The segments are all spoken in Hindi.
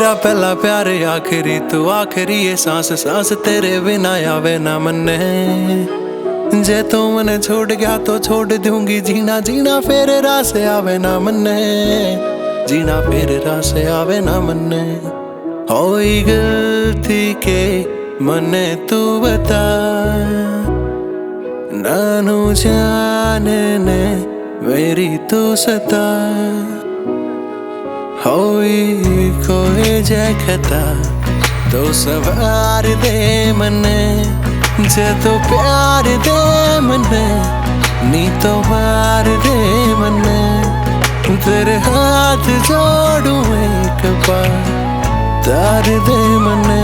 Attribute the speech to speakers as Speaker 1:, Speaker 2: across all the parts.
Speaker 1: मेरा पहला प्यार आखिरी तू आखिरी ये सांस सांस तेरे बिना आवे ना मन्ने। जे तू मने छोड़ गया तो छोड़ दूंगी जीना जीना फिर रास आवे ना मन्ने। जीना फिर रास आवे ना मन्ने। होई गलती के मने तू बता नानू जाने ने मेरी तू सता। होई कोई जखता तो सवार दे मने। जे तो प्यार दे मने नी तो मार दे मने। तेरे हाथ जोड़ूं एक बार तार दे मने।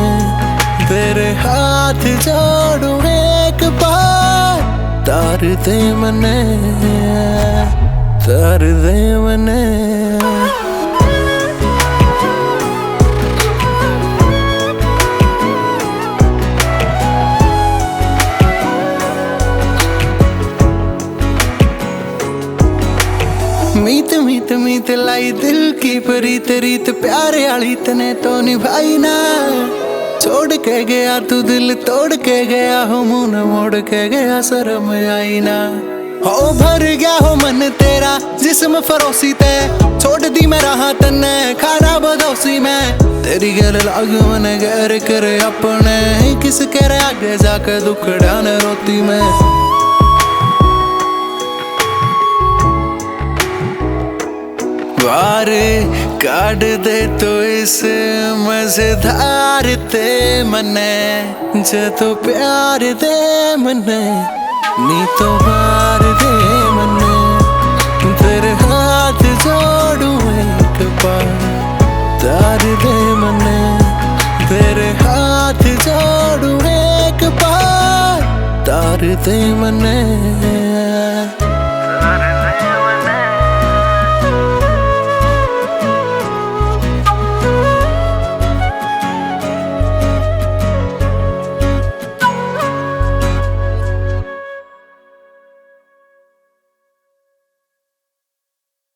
Speaker 1: तेरे हाथ जोड़ूं एक बार तार दे मने। तार दे मने। मीत मीत मीत लाई दिल की प्रीत रीत प्यारे आली तने तो निभाई ना। छोड़ के गया तू दिल तोड़ के गया हो मुंह न मोड़ के गया शर्म आई ना। हो भर गया हो मन तेरा जिस्म फरोसी ते। छोड़ दी मैं रहा तन्ने खाना बदोसी में। तेरी गल लाग मन गैर करे अपने किस करे आगे जाके दुखड़ा न रोती मैं। वार काट दे तो इस मजेदार ते मने। जे तो प्यार दे मने नी तो मार दे मने। तेरे हाथ जोड़ूं एक बार तार दे मने। तेरे हाथ जोड़ूं एक बार तार दे मने।